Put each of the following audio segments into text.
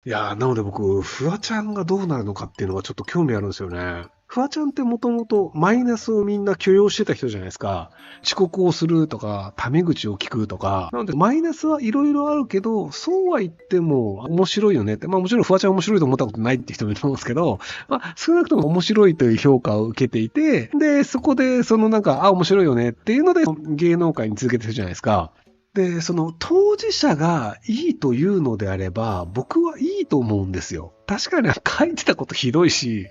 いやー、なので僕、フワちゃんがどうなるのかっていうのがちょっと興味あるんですよね。フワちゃんってもともとマイナスをみんな許容してた人じゃないですか。遅刻をするとか、タメ口を聞くとか。なので、マイナスはいろいろあるけど、そうは言っても面白いよねって。まあもちろんフワちゃん面白いと思ったことないって人もいると思うんですけど、まあ少なくとも面白いという評価を受けていて、で、そこでそのなんか、面白いよねっていうので芸能界に続けてるじゃないですか。で、その当事者がいいというのであれば、僕はいいと思うんですよ。確かに書いてたことひどいし、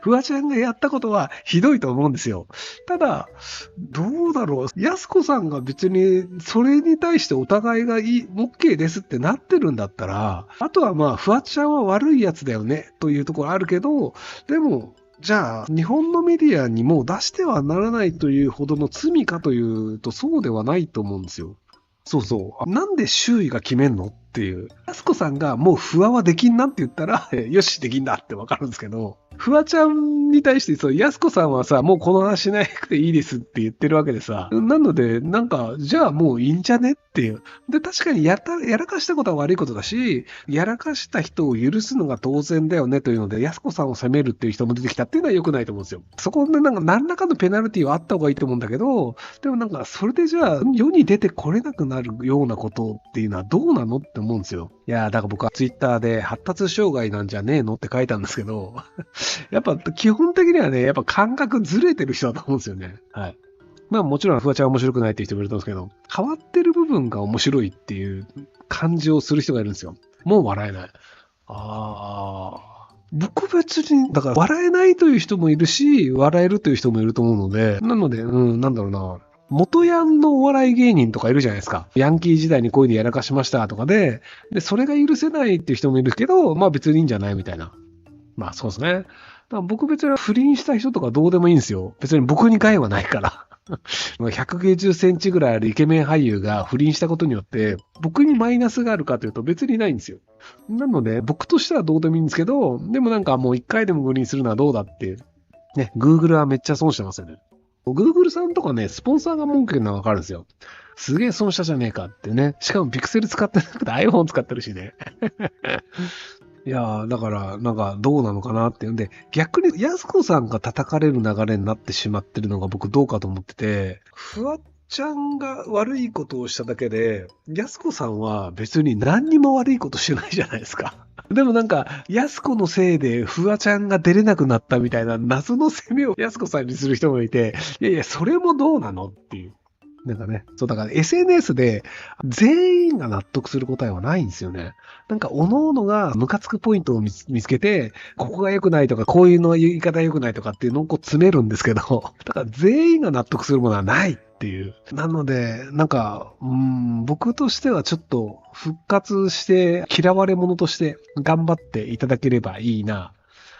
フワちゃんがやったことはひどいと思うんですよ。ただ、どうだろう。やすこさんが別にそれに対してお互いがいい、OK ですってなってるんだったら、あとはまあ、フワちゃんは悪いやつだよねというところあるけど、でも、じゃあ、日本のメディアにも出してはならないというほどの罪かというと、そうではないと思うんですよ。そうそう。なんで周囲が決めんのっていう。やすこさんがもう不破はできんなって言ったら、よし、できんだってわかるんですけど、フワちゃんに対して、そう、やすこさんはさ、もうこの話しなくていいですって言ってるわけでさ、なので、なんか、じゃあもういいんじゃねっていう。で、確かにやらかしたことは悪いことだし、やらかした人を許すのが当然だよねというので、やすこさんを責めるっていう人も出てきたっていうのは良くないと思うんですよ。そこでなんか何らかのペナルティはあった方がいいと思うんだけど、でもなんか、それでじゃあ、世に出てこれなくなるようなことっていうのはどうなのって思うんですよ。いやー、だから僕はツイッターで発達障害なんじゃねえのって書いたんですけど、やっぱ基本的にはね、やっぱ感覚ずれてる人だと思うんですよね。はい。まあもちろんフワちゃんは面白くないっていう人もいると思うんですけど、変わってる部分が面白いっていう感じをする人がいるんですよ。もう笑えない。ああ。僕別に、だから笑えないという人もいるし、笑えるという人もいると思うので、なので、なんだろうな。元ヤンのお笑い芸人とかいるじゃないですか。ヤンキー時代にこういうのやらかしましたとかで、それが許せないっていう人もいるけど、まあ別にいいんじゃないみたいな。まあそうですね。だから僕別に不倫した人とかどうでもいいんですよ。別に僕に害はないから。190センチぐらいあるイケメン俳優が不倫したことによって、僕にマイナスがあるかというと別にないんですよ。なので、僕としてはどうでもいいんですけど、でもなんかもう一回でも不倫するのはどうだっていう。ね、Google はめっちゃ損してますよね。Google さんとかね、スポンサーが文句言うのはわかるんですよ。すげえ損したじゃねえかってね。しかもピクセル使ってなくて iPhone 使ってるしね。いやー、だから、なんか、どうなのかなっていうんで、逆に、やすこさんが叩かれる流れになってしまってるのが僕どうかと思ってて、フワちゃんが悪いことをしただけで、やすこさんは別に何にも悪いことしてないじゃないですか。でもなんか、やすこのせいでフワちゃんが出れなくなったみたいな謎の責めをやすこさんにする人もいて、いやいや、それもどうなのっていう。なんかね、そうだから SNS で全員が納得する答えはないんですよね。なんか、各々がムカつくポイントを見つけて、ここが良くないとか、こういうの言い方良くないとかっていうのをこう詰めるんですけど、だから全員が納得するものはないっていう。なので、なんか、僕としてはちょっと復活して嫌われ者として頑張っていただければいいな。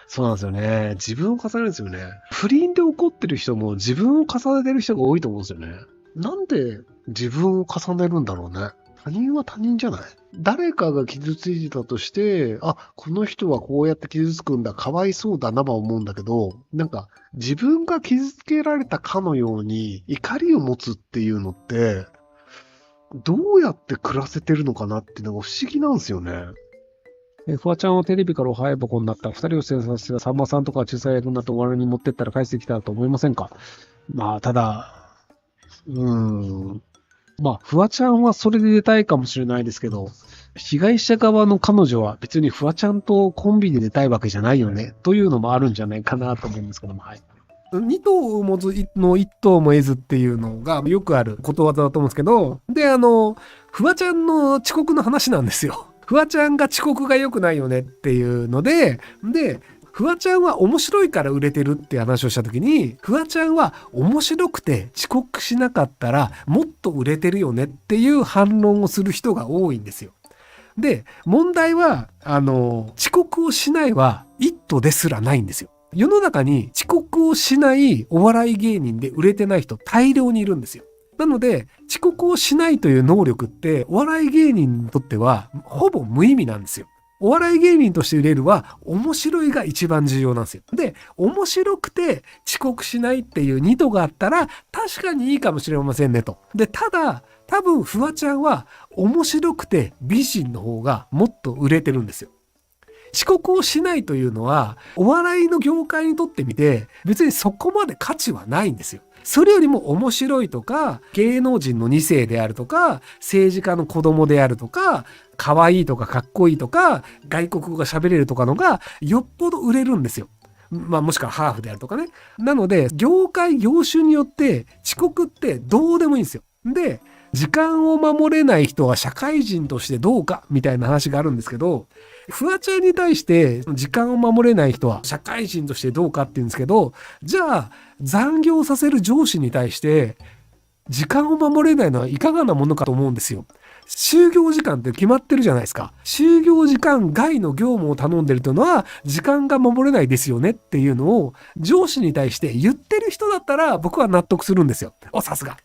そうなんですよね。自分を重ねるんですよね。不倫で怒ってる人も自分を重ねてる人が多いと思うんですよね。なんで自分を重ねるんだろうね。他人は他人じゃない誰かが傷ついてたとして、この人はこうやって傷つくんだ、かわいそうだなは思うんだけど、なんか自分が傷つけられたかのように怒りを持つっていうのって、どうやって暮らせてるのかなっていうのが不思議なんですよね。フワちゃんをテレビからお早箱になった二人を生産してたさんまさんとか小さい役になってお笑いに持ってったら返してきたと思いませんか？まあ、ただ、うーん。まあ、フワちゃんはそれで出たいかもしれないですけど、被害者側の彼女は別にフワちゃんとコンビで出たいわけじゃないよね、というのもあるんじゃないかなと思うんですけども、はい。二頭を産もずの一頭も得ずっていうのがよくあることわざだと思うんですけど、で、フワちゃんの遅刻の話なんですよ。フワちゃんが遅刻が良くないよねっていうので、フワちゃんは面白いから売れてるって話をした時に、フワちゃんは面白くて遅刻しなかったらもっと売れてるよねっていう反論をする人が多いんですよ。で、問題は、遅刻をしないは一途ですらないんですよ。世の中に遅刻をしないお笑い芸人で売れてない人大量にいるんですよ。なので、遅刻をしないという能力ってお笑い芸人にとってはほぼ無意味なんですよ。お笑い芸人として売れるは、面白いが一番重要なんですよ。で、面白くて遅刻しないっていう2度があったら、確かにいいかもしれませんねと。で、ただ、多分、フワちゃんは、面白くて美人の方がもっと売れてるんですよ。遅刻をしないというのは、お笑いの業界にとってみて、別にそこまで価値はないんですよ。それよりも面白いとか、芸能人の2世であるとか、政治家の子供であるとか、可愛いとかかっこいいとか、外国語が喋れるとかのが、よっぽど売れるんですよ。まあもしくはハーフであるとかね。なので、業種によって遅刻ってどうでもいいんですよ。で、時間を守れない人は社会人としてどうかみたいな話があるんですけど、フワちゃんに対して時間を守れない人は社会人としてどうかって言うんですけど、じゃあ残業させる上司に対して時間を守れないのはいかがなものかと思うんですよ。就業時間って決まってるじゃないですか。就業時間外の業務を頼んでるというのは時間が守れないですよねっていうのを上司に対して言ってる人だったら僕は納得するんですよ。さすが。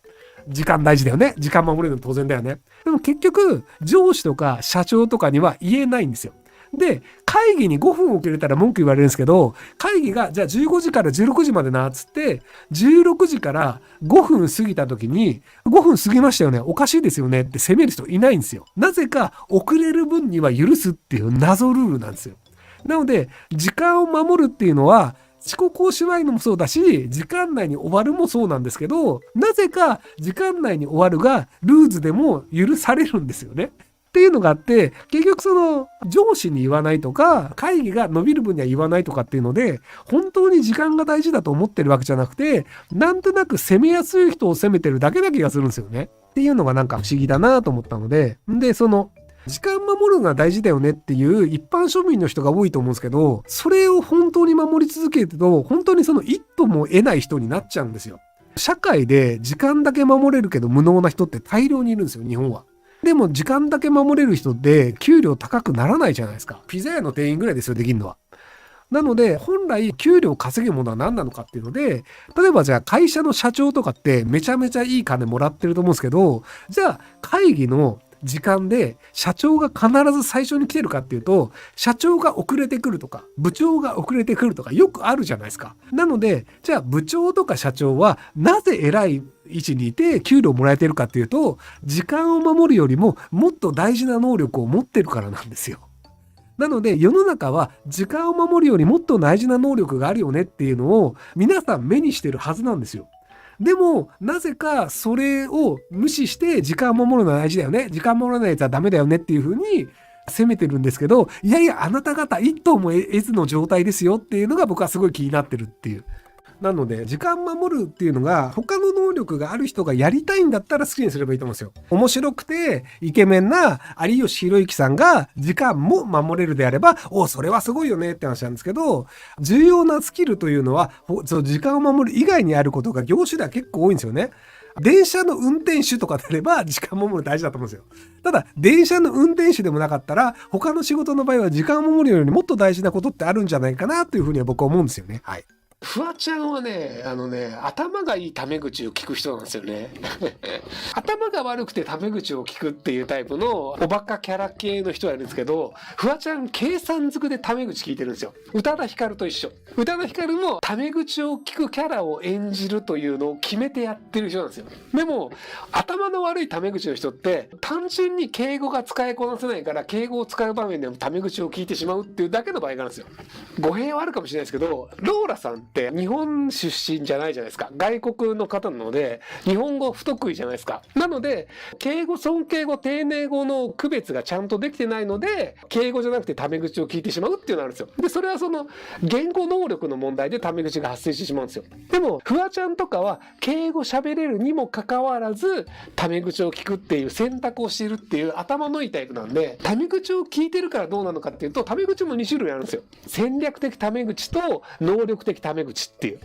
時間大事だよね。時間守れるの当然だよね。でも結局、上司とか社長とかには言えないんですよ。で、会議に5分遅れたら文句言われるんですけど、会議がじゃあ15時から16時までなっつって、16時から5分過ぎた時に、5分過ぎましたよね。おかしいですよねって責める人いないんですよ。なぜか遅れる分には許すっていう謎ルールなんですよ。なので、時間を守るっていうのは、遅刻をしないのもそうだし、時間内に終わるもそうなんですけど、なぜか時間内に終わるがルーズでも許されるんですよね。っていうのがあって、結局その上司に言わないとか、会議が伸びる分には言わないとかっていうので、本当に時間が大事だと思ってるわけじゃなくて、なんとなく攻めやすい人を攻めてるだけな気がするんですよね。っていうのがなんか不思議だなと思ったので、その、時間守るのが大事だよねっていう一般庶民の人が多いと思うんですけど、それを本当に守り続けると、本当にその一歩も得ない人になっちゃうんですよ。社会で時間だけ守れるけど無能な人って大量にいるんですよ、日本は。でも時間だけ守れる人って給料高くならないじゃないですか。ピザ屋の店員ぐらいですよ、できるのは。なので、本来給料を稼ぐものは何なのかっていうので、例えばじゃあ会社の社長とかってめちゃめちゃいい金もらってると思うんですけど、じゃあ会議の時間で社長が必ず最初に来てるかっていうと、社長が遅れてくるとか、部長が遅れてくるとかよくあるじゃないですか。なので、じゃあ部長とか社長はなぜ偉い位置にいて給料もらえてるかっていうと、時間を守るよりももっと大事な能力を持ってるからなんですよ。なので世の中は時間を守るよりもっと大事な能力があるよねっていうのを皆さん目にしてるはずなんですよ。でもなぜかそれを無視して時間を守るのは大事だよね、時間守らないやつはダメだよねっていう風に責めてるんですけど、いやいやあなた方一頭も得ずの状態ですよっていうのが僕はすごい気になってるっていう。なので時間守るっていうのが他の能力がある人がやりたいんだったら好きにすればいいと思うんですよ。面白くてイケメンな有吉弘行さんが時間も守れるであれば、それはすごいよねって話なんですけど、重要なスキルというのはその時間を守る以外にあることが業種では結構多いんですよね。電車の運転手とかであれば時間守る大事だと思うんですよ。ただ電車の運転手でもなかったら他の仕事の場合は時間を守るよりもっと大事なことってあるんじゃないかなというふうには僕は思うんですよね。はい。フワちゃんはね、頭がいいタメ口を聞く人なんですよね。頭が悪くてタメ口を聞くっていうタイプのおバカキャラ系の人はいるんですけど、フワちゃん計算づくでタメ口聞いてるんですよ。宇多田ヒカルと一緒。宇多田ヒカルもタメ口を聞くキャラを演じるというのを決めてやってる人なんですよ。でも、頭の悪いタメ口の人って、単純に敬語が使いこなせないから、敬語を使う場面でもタメ口を聞いてしまうっていうだけの場合があるんですよ。語弊はあるかもしれないですけど、ローラさんって日本出身じゃないじゃないですか。外国の方なので、日本語不得意じゃないですか。なので、敬語、尊敬語、丁寧語の区別がちゃんとできてないので、敬語じゃなくてタメ口を聞いてしまうっていうのがあるんですよ。で、それはその言語能力の問題でタメ口が発生してしまうんですよ。でも、フワちゃんとかは敬語喋れるにもかかわらず、タメ口を聞くっていう選択をしているっていう頭のいいタイプなんで、タメ口を聞いてるからどうなのかっていうと、タメ口も2種類あるんですよ。戦略的タメ口と能力的タメ口っていう。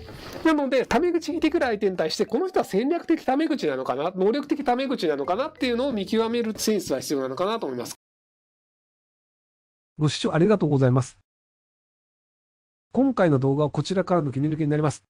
なので、タメ口聞いてくる相手に対して、この人は戦略的タメ口なのかな、能力的タメ口なのかなっていうのを見極めるセンスは必要なのかなと思います。ご視聴ありがとうございます。今回の動画はこちらからの切り抜きになります。